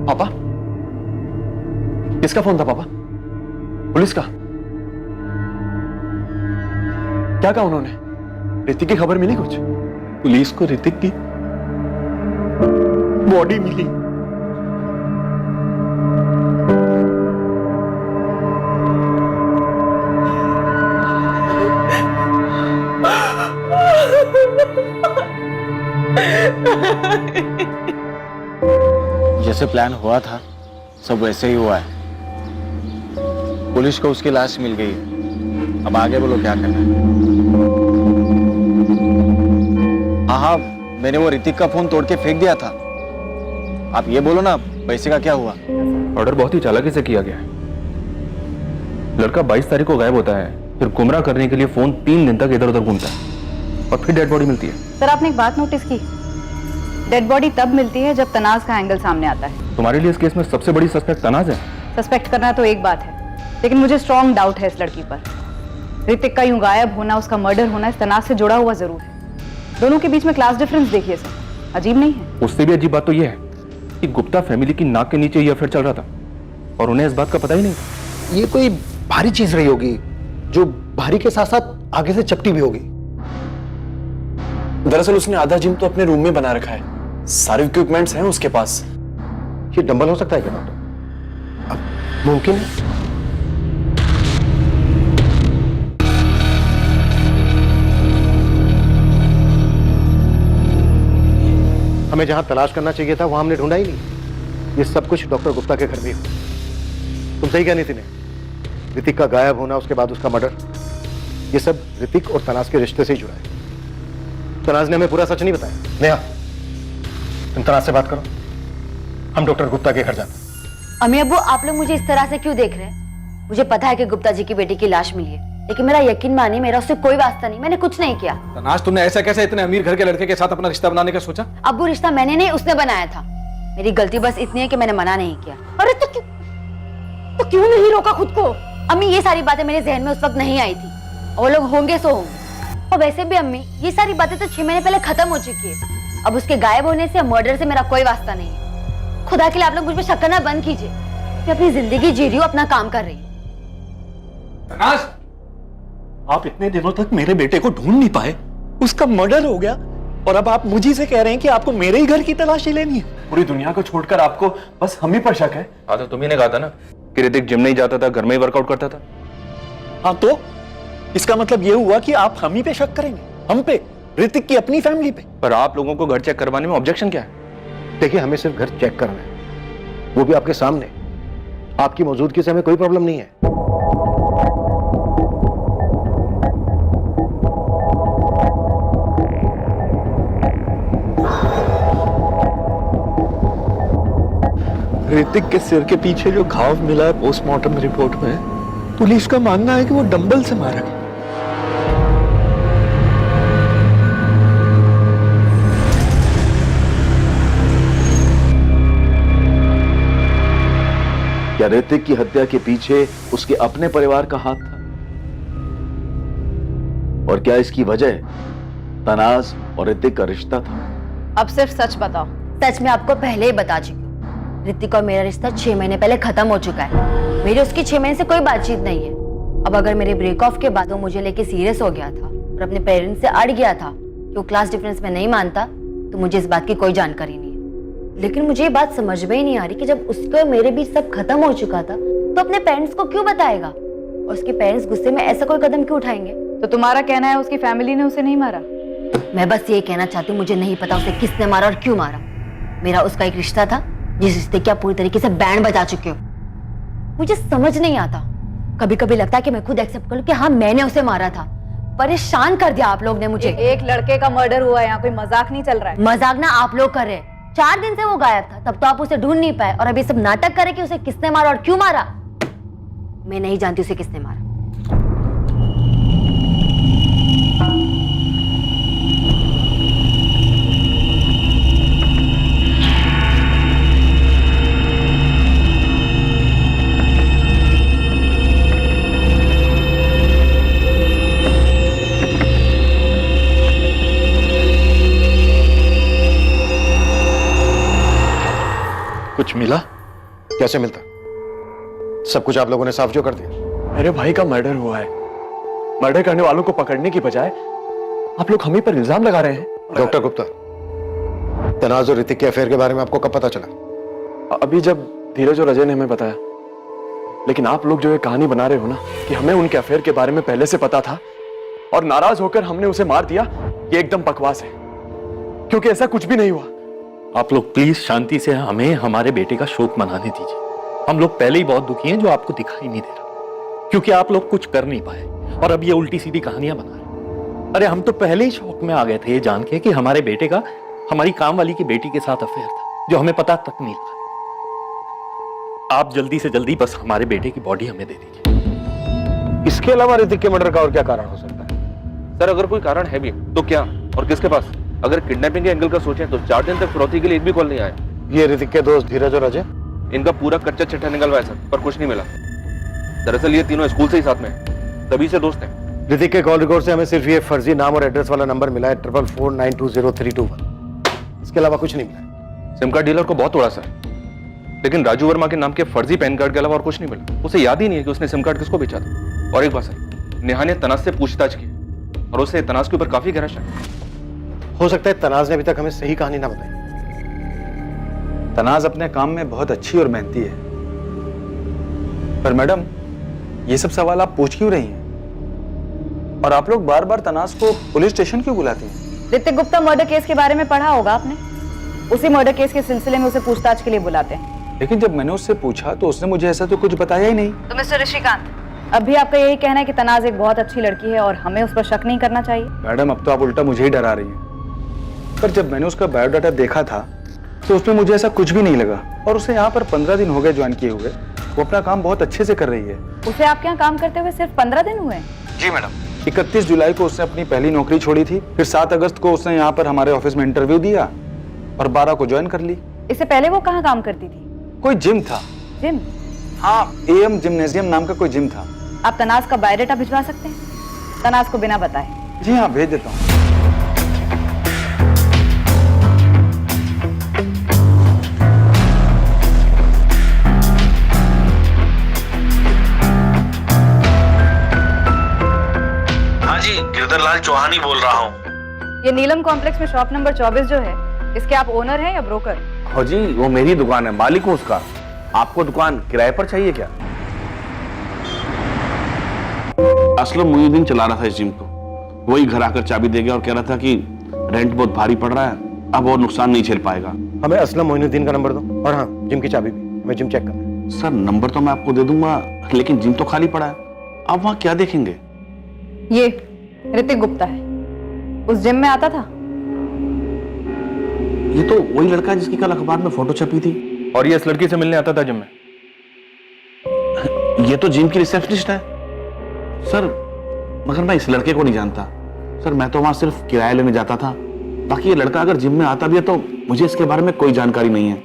पापा, किसका फोन था पापा? पुलिस का? क्या कहा उन्होंने? ऋतिक की खबर मिली कुछ? पुलिस को ऋतिक की बॉडी मिली। जैसे प्लान हुआ था सब वैसे ही हुआ है। पुलिस को उसकी लाश मिल गई है, अब आगे बोलो क्या करना है। हाँ, मैंने वो ऋतिक का फोन तोड़ के फेंक दिया था। आप ये बोलो ना पैसे का क्या हुआ? ऑर्डर बहुत ही चालाकी से किया गया है। लड़का 22 तारीख को गायब होता है, फिर गुमराह करने के लिए फोन 3 दिन तक इधर उधर घूमता है और फिर डेड बॉडी मिलती है। सर आपने एक बात नोटिस की, डेड बॉडी तब मिलती है जब तनाज का एंगल सामने आता है। तुम्हारे लिए इस केस में सबसे बड़ी सस्पेक्ट तनाज है। सस्पेक्ट करना तो एक बात है, लेकिन मुझे स्ट्रॉन्ग डाउट है इस लड़की पर। ऋतिक का यूं गायब होना, उसका मर्डर होना इस तनाज से जुड़ा हुआ जरूर है। दोनों के बीच में क्लास डिफरेंस देखिए सर, अजीब नहीं है? उससे भी अजीब बात तो यह है कि गुप्ता फैमिली की नाक के नीचे ये अफेयर चल रहा था और उन्हें इस बात का पता ही नहीं। ये कोई भारी चीज रही होगी जो भारी के साथ साथ आगे से चपटी भी होगी। दरअसल उसने आधा जिम तो अपने रूम में बना रखा है, सारे इक्विपमेंट्स हैं उसके पास। ये डंबल हो सकता है क्या डॉक्टर? अब मुमकिन है? हमें जहां तलाश करना चाहिए था वहां हमने ढूंढा ही नहीं। ये सब कुछ डॉक्टर गुप्ता के घर में हुआ। तुम सही कहनी थी ने, ऋतिक का गायब होना, उसके बाद उसका मर्डर, ये सब ऋतिक और तनाज के रिश्ते से ही जुड़ा है। तनाज ने हमें पूरा सच नहीं बताया। नेहा, तुम तनाज से बात करो, हम डॉक्टर गुप्ता के घर जाते हैं। अम्मी अब्बू आप लोग मुझे इस तरह से क्यों देख रहे हैं? मुझे पता है कि गुप्ता जी की बेटी की लाश मिली है, लेकिन मेरा यकीन मानिए मेरा उससे कोई वास्ता नहीं, मैंने कुछ नहीं किया। तनाज, तुमने ऐसा कैसे इतने अमीर घर के लड़के के साथ अपना रिश्ता बनाने का सोचा? अब्बू रिश्ता मैंने नहीं, उसने बनाया था। मेरी गलती बस इतनी है कि मैंने मना नहीं किया। अरे तो क्यों नहीं रोका खुद को? अम्मी ये सारी बातें मेरे जहन में उस वक्त नहीं आई थी, और वो लोग होंगे सो होंगे। और वैसे भी अम्मी ये सारी बातें तो 6 महीने पहले खत्म हो चुकी है। अब उसके गायब होने से, मर्डर से मेरा कोई वास्ता नहीं है। खुदा के लिए आप लोग मुझ पर शक करना बंद कीजिए। मैं अपनी जिंदगी जी रही हूँ, अपना काम कर रही हूँ। तनाज, आप इतने दिनों तक मेरे बेटे को ढूंढ नहीं पाए, उसका मर्डर हो गया और अब आप मुझे से कह रहे हैं कि आपको मेरे ही घर की तलाशी लेनी है। पूरी दुनिया को छोड़कर आपको बस हम ही पर शक है। हाँ तो तुम्ही ने कहा था ना कि ऋतिक जिम नहीं जाता था, घर में ही वर्कआउट करता था। हाँ तो इसका मतलब ये हुआ कि आप हम ही पे शक करेंगे, हम पे, ऋतिक की अपनी फैमिली पे। पर आप लोगों को घर चेक करवाने में ऑब्जेक्शन क्या है? देखिए, हमें सिर्फ घर चेक करना है, वो भी आपके सामने। आपकी मौजूदगी से हमें कोई प्रॉब्लम नहीं है। ऋतिक के सिर के पीछे जो घाव मिला है पोस्टमार्टम रिपोर्ट में, पुलिस का मानना है कि वो डंबल से मारा गया। क्या ऋतिक की हत्या के पीछे उसके अपने परिवार का हाथ था? और क्या इसकी वजह तनाज और ऋतिक का रिश्ता था? अब सिर्फ सच बताओ। सच में आपको पहले ही बता चुकी हूँ, ऋतिक और मेरा रिश्ता 6 महीने पहले खत्म हो चुका है। मेरी उसकी 6 महीने से कोई बातचीत नहीं है। अब अगर मेरे ब्रेक ऑफ के बाद वो मुझे लेके सीरियस हो गया था और अपने पेरेंट्स से अड़ गया था कि वो क्लास डिफरेंस में नहीं मानता, तो मुझे इस बात की कोई जानकारी नहीं है। लेकिन मुझे ये बात समझ में ही नहीं आ रही कि जब उसके मेरे बीच सब खत्म हो चुका था तो अपने पेरेंट्स को क्यों बताएगा, और उसके पेरेंट्स गुस्से में ऐसा कोई कदम क्यों उठाएंगे? तो तुम्हारा कहना है उसकी फैमिली ने उसे नहीं मारा? मैं बस ये कहना चाहती हूँ, मुझे नहीं पता उसे किसने मारा और क्यों मारा। मेरा उसका एक रिश्ता था जिस रिश्ते की आप पूरी तरीके से बैंड बजा चुके हो। मुझे समझ नहीं आता, कभी कभी लगता है कि मैं खुद एक्सेप्ट कर लूं कि हाँ मैंने उसे मारा था। परेशान कर दिया आप लोग ने मुझे। एक लड़के का मर्डर हुआ है, यहाँ कोई मजाक नहीं चल रहा है। मजाक ना आप लोग कर रहे हैं। 4 दिन से वो गायब था, तब तो आप उसे ढूंढ नहीं पाए, और अभी सब नाटक करे कि उसे किसने मारा और क्यों मारा। मैं नहीं जानती उसे किसने मारा। कुछ मिला? कैसे मिलता? सब कुछ आप लोगों ने साफ जो कर दिया। मेरे भाई का मर्डर हुआ है। मर्डर करने वालों को पकड़ने की बजाय आप लोग हम ही पर इल्जाम लगा रहे हैं। डॉक्टर गुप्ता, तनाज और ऋतिक के अफेयर के बारे में आपको कब पता चला? अभी जब धीरज और अजय ने हमें बताया। लेकिन आप लोग जो ये कहानी बना रहे हो ना कि हमें उनके अफेयर के बारे में पहले से पता था और नाराज होकर हमने उसे मार दिया, ये एकदम बकवास है, क्योंकि ऐसा कुछ भी नहीं हुआ। आप लोग प्लीज शांति से हमें हमारे बेटे का शोक मनाने दीजिए। हम लोग पहले ही बहुत दुखी हैं, जो आपको दिखाई नहीं दे रहा, क्योंकि आप लोग कुछ कर नहीं पाए और अब ये उल्टी सीधी कहानियां बना रहे। अरे हम तो पहले ही शौक में आ गए थे ये जान के कि हमारे बेटे का हमारी काम वाली की बेटी के साथ अफेयर था, जो हमें पता तक नहीं लगा। आप जल्दी से जल्दी बस हमारे बेटे की बॉडी हमें दे दीजिए। इसके अलावा ऋतिक के मर्डर का और क्या कारण हो सकता है? सर अगर कोई कारण है भी तो क्या और किसके पास? अगर किडनैपिंग के एंगल का सोचें तो 4 दिन तक फिरौती के लिए एक भी कॉल नहीं आया। ये ऋतिक के दोस्त धीरज और अजय? इनका पूरा कच्चा चिट्ठा निकलवाया सर, पर कुछ नहीं मिला। दरअसल ये तीनों स्कूल से ही साथ में हैं, तभी से दोस्त हैं। ऋतिक के कॉल रिकॉर्ड से हमें सिर्फ ये फर्जी नाम और एड्रेस वाला नंबर मिला है 44492031। इसके अलावा कुछ नहीं मिला। सिम कार्ड डीलर को बहुत तोड़ा सर, लेकिन राजू वर्मा के नाम के फर्जी पैन कार्ड के अलावा और कुछ नहीं मिला। उसे याद ही नहीं है कि उसने सिम कार्ड किसको बेचा था। और एक बात सर, नेहा ने तनाज से पूछताछ की और उसे तनाज के ऊपर काफी गहरा शक। हो सकता है तनाज ने अभी तक हमें सही कहानी ना बताई। तनाज अपने काम में बहुत अच्छी और मेहनती है, पर मैडम ये सब सवाल आप पूछ क्यों रही हैं? और आप लोग बार बार तनाज को पुलिस स्टेशन क्यों बुलाती हैं? ऋतिक गुप्ता मर्डर केस के बारे में पढ़ा होगा आपने। उसी मर्डर केस के सिलसिले में उसे पूछताछ के लिए बुलाते हैं। लेकिन जब मैंने उससे पूछा तो उसने मुझे ऐसा तो कुछ बताया ही नहीं। तो मिस्टर ऋषिकांत, अब भी आपका यही कहना है कि तनाज एक बहुत अच्छी लड़की है और हमें उस पर शक नहीं करना चाहिए? मैडम अब तो आप उल्टा मुझे ही डरा रही हैं। पर जब मैंने उसका बायोडाटा देखा था तो उसमें मुझे ऐसा कुछ भी नहीं लगा, और उसे यहाँ पर 15 दिन हो गए ज्वाइन किए हुए। वो अपना काम बहुत अच्छे से कर रही है। उसे आपके यहाँ काम करते हुए सिर्फ 15 दिन हुए? जी मैडम। 31 जुलाई को उसने अपनी पहली नौकरी छोड़ी थी, फिर 7 अगस्त को उसने यहाँ पर हमारे ऑफिस में इंटरव्यू दिया और 12 को ज्वाइन कर ली। इससे पहले वो कहाँ काम करती थी? कोई जिम था। जिम? हाँ, AM जिम्नेजियम नाम का कोई जिम था। आप तनाज का बायोडाटा भिजवा सकते हैं? तनाज को बिना बताए। जी हाँ, भेज देता हूँ। गदर लाल चौहान ही बोल रहा हूँ। ये नीलम कॉम्प्लेक्स में शॉप नंबर 24 जो है, इसके आप ओनर हैं या ब्रोकर? हाँ जी, वो मेरी दुकान है, मालिक हूँ उसका। आपको दुकान किराए पर चाहिए क्या? असलम मुईउद्दीन चला रहा था इस जिम को, वही घर आकर चाबी दे गया और कह रहा था कि रेंट बहुत भारी पड़ रहा है, अब और नुकसान नहीं झेल पाएगा। हमें असलम मोइनुद्दीन का नंबर दो, और हाँ जिम की चाबी भी, हमें जिम चेक करना है। सर नंबर तो मैं आपको दे दूंगा, लेकिन जिम तो खाली पड़ा है, आप वहां क्या देखेंगे? ये ऋतिक गुप्ता है, उस जिम में आता था। ये तो वही लड़का है जिसकी कल अखबार में फोटो छपी थी। और ये इस लड़की से मिलने आता था जिम में। ये तो जिम की रिसेप्शनिस्ट है सर, मगर मैं इस लड़के को नहीं जानता सर, मैं तो वहां सिर्फ किराया लेने जाता था। बाकी ये लड़का अगर जिम में आता भी है तो मुझे इसके बारे में कोई जानकारी नहीं है।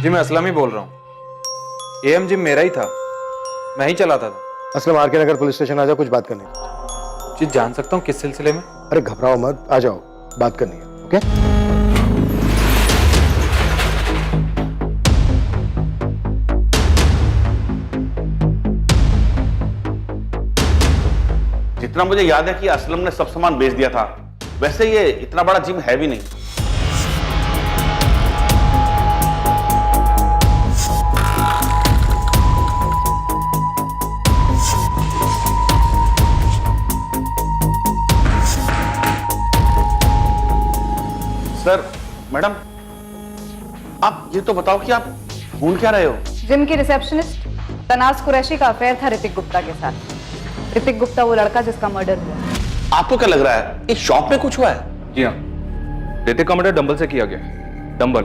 जी मैं असलम ही बोल रहा हूँ, एएम जिम मेरा ही था, मैं ही चलाता था। असलम आर के नगर पुलिस स्टेशन आ जाओ, कुछ बात करनी है। जी जान सकता हूँ किस सिलसिले में? अरे घबराओ मत, आ जाओ, बात करनी है। ओके जितना मुझे याद है कि असलम ने सब सामान बेच दिया था, वैसे ये इतना बड़ा जिम है भी नहीं। सर मैडम आप ये तो बताओ कि आप ढूंढ क्या रहे हो? जिम की रिसेप्शनिस्ट तनाज कुरैशी का अफेयर था ऋतिक गुप्ता के साथ। ऋतिक गुप्ता वो लड़का जिसका मर्डर हुआ। आपको क्या लग रहा है इस शॉप में कुछ हुआ है? जी हाँ, ऋतिक का मर्डर डंबल से किया गया। डंबल,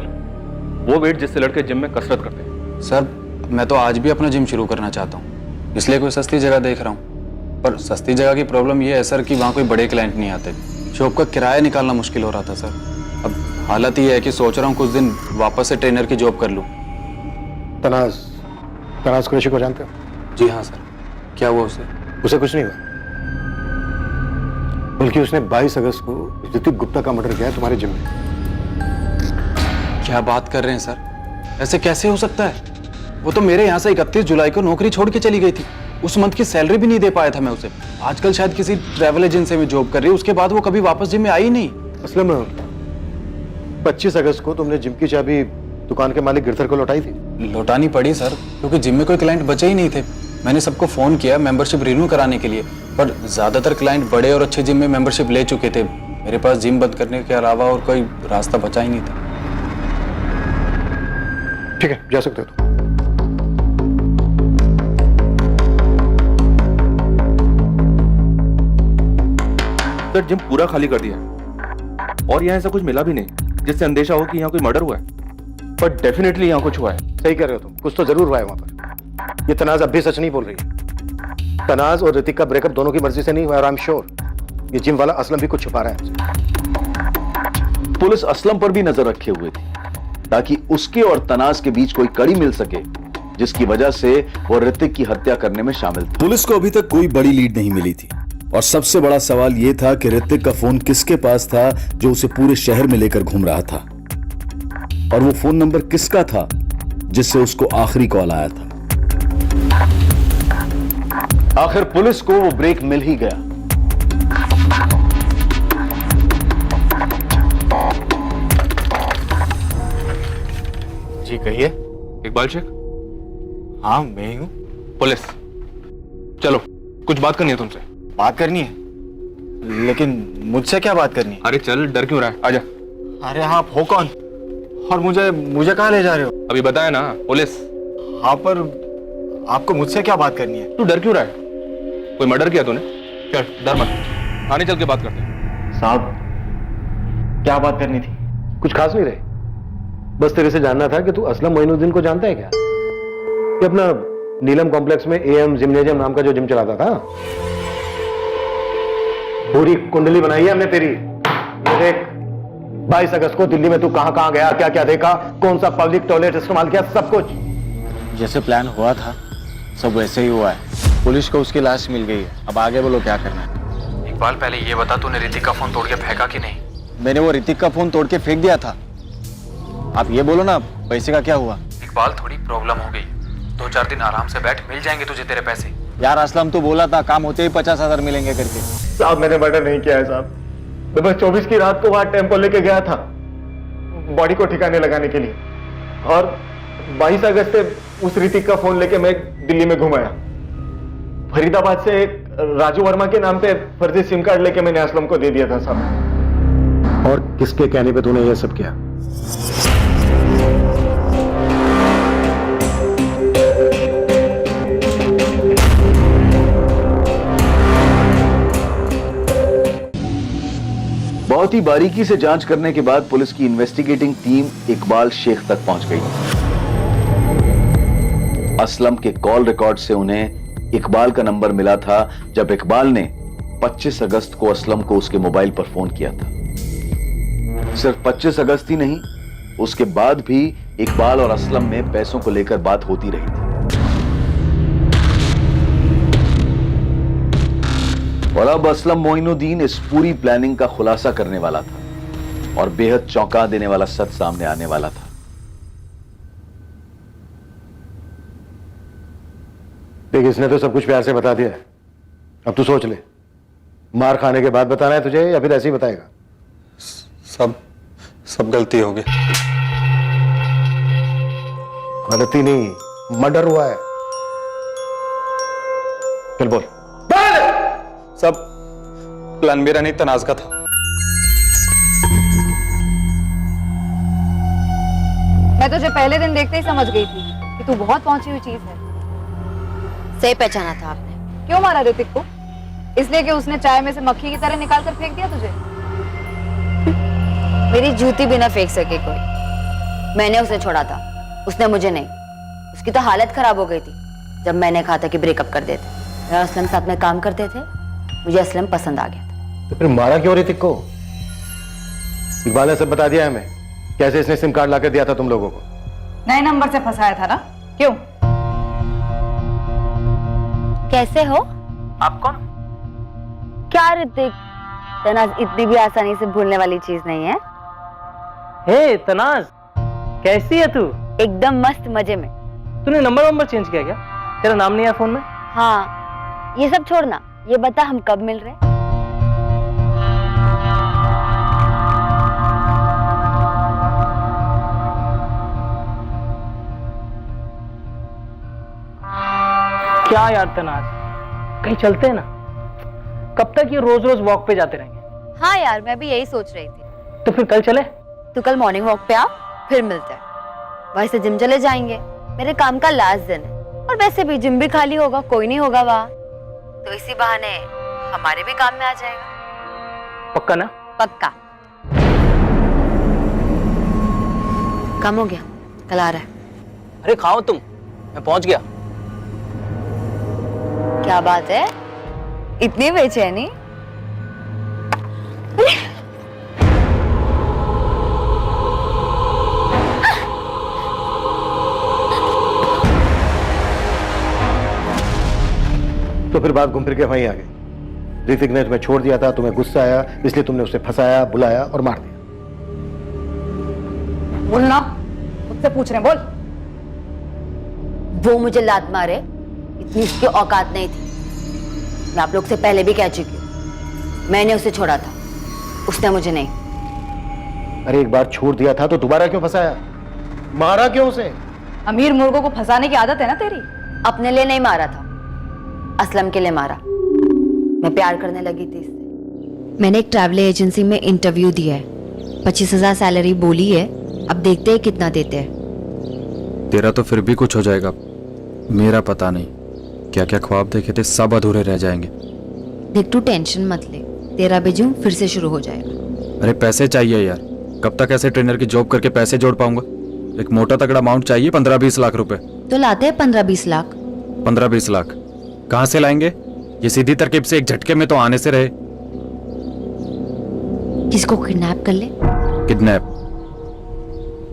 वो वेट जिससे लड़के जिम में कसरत करते हैं। सर मैं तो आज भी अपना जिम शुरू करना चाहता हूँ, इसलिए कोई सस्ती जगह देख रहा हूँ। पर सस्ती जगह की प्रॉब्लम ये है सर कि वहाँ कोई बड़े क्लाइंट नहीं आते, शॉप का किराया निकालना मुश्किल हो रहा था सर। अब हालत ये है कि सोच रहा हूँ कुछ दिन वापस से ट्रेनर की जॉब कर लूँ। तनाज कुरैशी को जानते हो? जी हाँ सर। क्या हुआ उसे कुछ नहीं हुआ, बल्कि उसने 22 अगस्त को ऋतिक गुप्ता का मर्डर किया है तुम्हारे जिम में। क्या बात कर रहे हैं सर, ऐसे कैसे हो सकता है? वो तो मेरे यहाँ से 31 जुलाई को नौकरी छोड़ के चली गई थी, उस मंथ की सैलरी भी नहीं दे पाया था मैं उसे। आजकल शायद किसी ट्रैवल एजेंसी में जॉब कर रही है, उसके बाद वो कभी वापस जिम में आई ही नहीं। असलम 25 अगस्त को तुमने जिम की चाबी दुकान के मालिक गिरधर को लौटाई थी। लौटानी पड़ी सर, क्योंकि जिम में कोई क्लाइंट बचे ही नहीं थे। मैंने सबको फोन किया मेंबरशिप रिन्यू कराने के लिए, पर ज्यादातर क्लाइंट बड़े और अच्छे जिम में मेंबरशिप ले चुके थे। मेरे पास जिम बंद करने के अलावा और कोई रास्ता बचा ही नहीं था। ठीक है, जा सकते हो तुम। सर जिम पूरा खाली कर दिया और यहाँ ऐसा कुछ मिला भी नहीं जिससे अंदेशा हो कि यहाँ कोई मर्डर हुआ है, पर डेफिनेटली यहाँ कुछ हुआ है। सही कह रहे हो तुम, कुछ तो जरूर हुआ है वहां पर। ये तनाज अब भी सच नहीं बोल रही है। तनाज और ऋतिक का ब्रेकअप दोनों की मर्जी से नहीं हुआ, और आई एम श्योर ये जिम वाला असलम भी कुछ छुपा रहा है। पुलिस असलम पर भी नजर रखे हुए थी ताकि उसके और तनाज के बीच कोई कड़ी मिल सके जिसकी वजह से वो ऋतिक की हत्या करने में शामिल थे। पुलिस को अभी तक कोई बड़ी लीड नहीं मिली थी और सबसे बड़ा सवाल यह था कि ऋतिक का फोन किसके पास था जो उसे पूरे शहर में लेकर घूम रहा था, और वो फोन नंबर किसका था जिससे उसको आखिरी कॉल आया था। आखिर पुलिस को वो ब्रेक मिल ही गया। जी कहिए। इकबाल शेख? हाँ मैं ही हूँ। पुलिस, चलो कुछ बात करनी है तुमसे। बात करनी है? लेकिन मुझसे क्या बात करनी है? अरे चल, डर क्यों रहा है, आजा। अरे हाँ, आप हो कौन और मुझे कहाँ ले जा रहे हो? अभी बताया ना, पुलिस। हाँ पर आपको मुझसे क्या बात करनी है? तू डर क्यों रहा है? कोई मर्डर किया तूने? चल डर मत, थाने चल के बात करते हैं। साहब क्या बात करनी थी? कुछ खास नहीं रहे, बस तेरे से जानना था कि तू असलम मोइनुद्दीन को जानता है क्या? ये अपना नीलम कॉम्प्लेक्स में एएम जिम्नेजियम नाम का जो जिम चलाता था। पूरी कुंडली बनाई है हमने तेरी। ये देख, 22 अगस्त को दिल्ली में तू कहां कहां गया, क्या क्या देखा, कौन सा पब्लिक टॉयलेट इस्तेमाल किया, सब कुछ जैसे प्लान हुआ था सब वैसे ही हुआ है। पुलिस को उसकी लाश मिल गई है, अब आगे बोलो क्या करना है। इकबाल पहले ये बता, तूने ऋतिक का फोन तोड़ के फेंका कि नहीं? मैंने वो ऋतिक का फोन तोड़ के फेंक दिया था। आप ये बोलो ना, पैसे का क्या हुआ? इकबाल थोड़ी प्रॉब्लम हो गई, 2-4 दिन आराम से बैठ, मिल जाएंगे तुझे तेरे पैसे। यार असलम तो बोला था काम होते ही 50,000 मिलेंगे करके। साहब मैंने मर्डर नहीं किया है साहब। मैं बस 24 की रात को वहां टेम्पो लेके गया था बॉडी को ठिकाने लगाने के लिए, और 22 अगस्त से उस ऋतिक का फोन लेके मैं दिल्ली में घुमाया। फरीदाबाद से एक राजू वर्मा के नाम पे फर्जी सिम कार्ड लेके मैंने असलम को दे दिया था साहब। और किसके कहने पे तूने यह सब किया? बहुत ही बारीकी से जांच करने के बाद पुलिस की इन्वेस्टिगेटिंग टीम इकबाल शेख तक पहुंच गई। असलम के कॉल रिकॉर्ड से उन्हें इकबाल का नंबर मिला था जब इकबाल ने 25 अगस्त को असलम को उसके मोबाइल पर फोन किया था। सिर्फ 25 अगस्त ही नहीं, उसके बाद भी इकबाल और असलम में पैसों को लेकर बात होती रही थी। और अब असलम मोइनुद्दीन इस पूरी प्लानिंग का खुलासा करने वाला था और बेहद चौंका देने वाला सच सामने आने वाला था। देख, इसने तो सब कुछ प्यार से बता दिया है, अब तू सोच ले, मार खाने के बाद बताना है तुझे या फिर ऐसे ही बताएगा? सब गलती हो गई। गलती नहीं, मर्डर हुआ है। चल बोल। सब प्लान मेरा नहीं, तनाज का था। मैं तुझे पहले दिन देखते ही समझ गई थी कि तू बहुत पहुंची हुई चीज है। सही पहचाना था आपने। क्यों मारा ऋतिक को? इसलिए कि उसने चाय में से मक्खी की तरह निकाल कर फेंक दिया तुझे? मेरी जूती भी ना फेंक सके कोई। मैंने उसे छोड़ा था, उसने मुझे नहीं। उसकी तो हालत खराब हो गई थी जब मैंने कहा था कि ब्रेकअप कर देते। मेरा असलम साथ में काम करते थे, मुझे असलम पसंद आ गया था। तो फिर मारा क्यों ऋतिक को? इकबाल ने सब बता दिया हमें, कैसे इसने सिम कार्ड लाकर दिया था तुम लोगों को। नए नंबर से फंसाया था ना? क्यों? कैसे हो आप? कौन? क्या ऋतिक, तनाज इतनी भी आसानी से भूलने वाली चीज नहीं है। हे तनाज, कैसी है तू? एकदम मस्त मजे में। तूने नंबर चेंज किया क्या? तेरा नाम नहीं है फोन में? हाँ, ये सब छोड़ना, ये बता हम कब मिल रहे? क्या यार तनाज, कहीं चलते हैं ना? कब तक ये रोज रोज वॉक पे जाते रहेंगे? हाँ यार, मैं भी यही सोच रही थी। तो फिर कल चले? तो कल मॉर्निंग वॉक पे आ, फिर मिलते हैं। वहीं से जिम चले जाएंगे, मेरे काम का लास्ट दिन है। और वैसे भी जिम भी खाली होगा, कोई नहीं होगा वहाँ, तो इसी बहाने हमारे भी काम में आ जाएगा। पक्का ना? पक्का। काम हो गया, कल आ रहा है। अरे खाओ तुम, मैं पहुंच गया। क्या बात है, इतनी बेचैनी? तो फिर बात घूम फिर के वहीं आ गई। ऋतिक ने तुम्हें छोड़ दिया था, तुम्हें गुस्सा आया, इसलिए तुमने उसे फंसाया, बुलाया और मार दिया। बोलना, मुझसे पूछ रहे, बोल। वो मुझे लात मारे, इतनी उसकी औकात नहीं थी। मैं आप लोग से पहले भी कह चुकी हूँ, मैंने उसे छोड़ा था, उसने मुझे नहीं। अरे एक बार छोड़ दिया था तो दोबारा क्यों फंसाया? मारा क्यों उसे? अमीर मुर्गों को फंसाने की आदत है ना तेरी। अपने लिए नहीं मारा था, असलम के लिए मारा। मैं प्यार करने लगी थी इससे। मैंने एक ट्रैवल एजेंसी में इंटरव्यू दिया है, 25,000 सैलरी बोली है, अब देखते हैं कितना देते हैं। तेरा तो फिर भी कुछ हो जाएगा, मेरा पता नहीं। क्या क्या ख्वाब देखे थे सब अधूरे रह जाएंगे। देख तू टेंशन मत ले, तेरा भी जिम फिर से शुरू हो जाएगा। अरे पैसे चाहिए यार, कब तक ऐसे ट्रेनर की जॉब करके पैसे जोड़ पाऊंगा? एक मोटा तगड़ा अमाउंट चाहिए, 15-20 लाख रुपए। तो लाते हैं 15-20 लाख। 15-20 लाख कहां से लाएंगे? ये सीधी तरकीब से एक झटके में तो आने से रहे। किसको किडनैप कर ले? किडनैप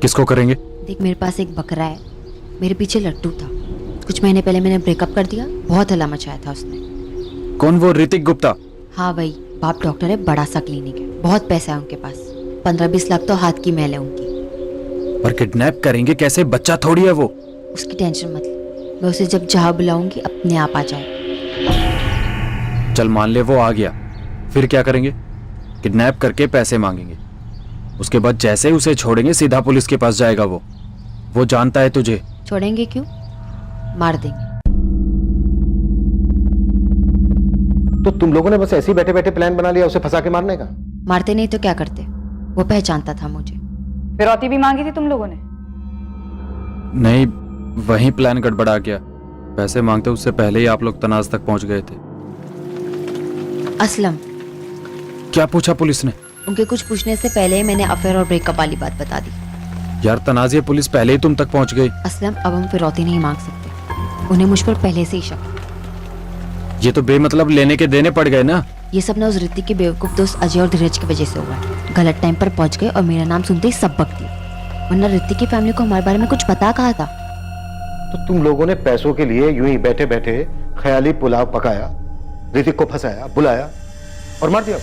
किसको करेंगे? देख मेरे पास एक बकरा है, मेरे पीछे लट्टू था। कुछ महीने पहले मैंने ब्रेकअप कर दिया, बहुत हल्ला मचाया था उसने। कौन? वो ऋतिक गुप्ता? हाँ भाई, बाप डॉक्टर है, बड़ा सा क्लिनिक है, बहुत पैसा है उनके पास। 15-20 लाख तो हाथ की मैल है उनकी। पर किडनैप करेंगे कैसे? बच्चा थोड़ी है वो। उसकी टेंशन मत ले, मैं उसे जब जहाँ बुलाऊंगी अपने आप आ जाए। चल मान ले वो आ गया, फिर क्या करेंगे? किडनैप करके पैसे मांगेंगे, उसके बाद जैसे ही उसे छोड़ेंगे सीधा पुलिस के पास जाएगा। वो जानता है तुझे। छोड़ेंगे क्यों, मार देंगे। तो तुम लोगों ने बस ऐसे ही बैठे बैठे प्लान बना लिया उसे फंसा के मारने का? मारते नहीं तो क्या करते, वो पहचानता था मुझे। फिरौती भी मांगी थी तुम लोगों ने? नहीं, वही प्लान गड़बड़ा गया। पैसे मांगते उससे पहले ही आप लोग तनाज तक पहुंच गए थे। असलम, क्या पूछा पुलिस ने? उनके कुछ पूछने से पहले ही मैंने अफेयर और ब्रेकअप वाली बात बता दी। यार तनाज, ये पुलिस पहले ही तुम तक पहुंच गई। असलम, अब हम फिरौती नहीं मांग सकते, उन्हें मुझ पर पहले से ही शक। ये तो बेमतलब लेने के देने पड़ गए ना। ये सब ना उस ऋतिक के बेवकूफ दोस्त अजय और धीरज की वजह से हुआ है। गलत टाइम पर पहुंच गए और मेरा नाम सुनते ही सब बक दिए, वरना ऋतिक की फैमिली को हमारे बारे में कुछ पता कहा था। तो तुम लोगों ने पैसों के लिए यूं ही बैठे बैठे ख्याली पुलाव पकाया, ऋतिक को फंसाया, बुलाया और मार दिया।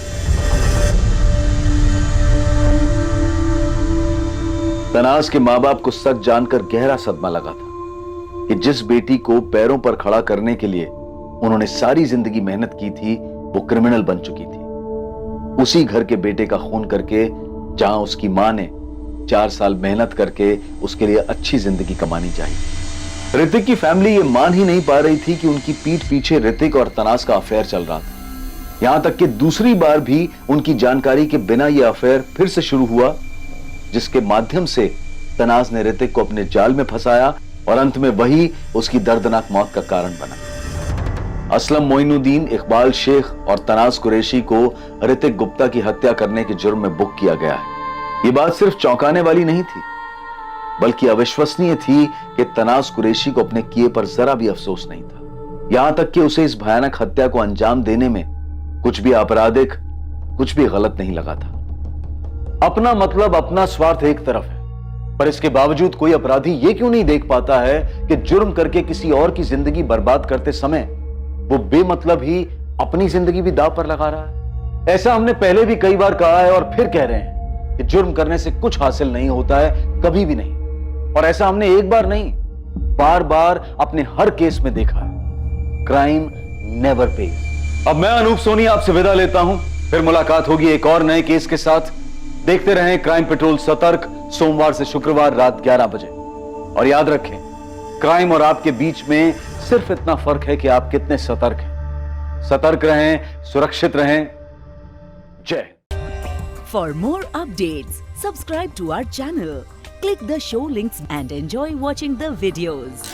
तनाज के माँ बाप को सच जानकर गहरा सदमा लगा था कि जिस बेटी को पैरों पर खड़ा करने के लिए उन्होंने सारी जिंदगी मेहनत की थी वो क्रिमिनल बन चुकी थी। उसी घर के बेटे का खून करके, जहां उसकी मां ने 4 साल मेहनत करके उसके लिए अच्छी जिंदगी कमानी चाहिए। ऋतिक की फैमिली ये मान ही नहीं पा रही थी कि उनकी पीठ पीछे ऋतिक और तनाज का अफेयर चल रहा था। यहां तक कि दूसरी बार भी उनकी जानकारी के बिना यह अफेयर फिर से शुरू हुआ, जिसके माध्यम से तनाज ने ऋतिक को अपने जाल में फंसाया और अंत में वही उसकी दर्दनाक मौत का कारण बना। असलम मोइनुद्दीन, इकबाल शेख और तनाज कुरैशी को ऋतिक गुप्ता की हत्या करने के जुर्म में बुक किया गया है। ये बात सिर्फ चौंकाने वाली नहीं थी, बल्कि अविश्वसनीय थी कि तनाज कुरैशी को अपने किए पर जरा भी अफसोस नहीं था। यहां तक कि उसे इस भयानक हत्या को अंजाम देने में कुछ भी आपराधिक, कुछ भी गलत नहीं लगा था। अपना मतलब, अपना स्वार्थ एक तरफ है, पर इसके बावजूद कोई अपराधी ये क्यों नहीं देख पाता है कि जुर्म करके किसी और की जिंदगी बर्बाद करते समय वो बेमतलब ही अपनी जिंदगी भी दांव पर लगा रहा है। ऐसा हमने पहले भी कई बार कहा है और फिर कह रहे हैं कि जुर्म करने से कुछ हासिल नहीं होता है, कभी भी नहीं। और ऐसा हमने एक बार नहीं, बार बार अपने हर केस में देखा है। Crime never page. अब मैं अनूप सोनी आपसे विदा लेता हूं, फिर मुलाकात होगी एक और नए केस के साथ। देखते रहें क्राइम पेट्रोल सतर्क, सोमवार से शुक्रवार रात 11 बजे। और याद रखें, क्राइम और आपके बीच में सिर्फ इतना फर्क है कि आप कितने सतर्क हैं। सतर्क रहें, सुरक्षित रहें। जय। For more updates, subscribe to our channel, click the show links and enjoy watching the videos.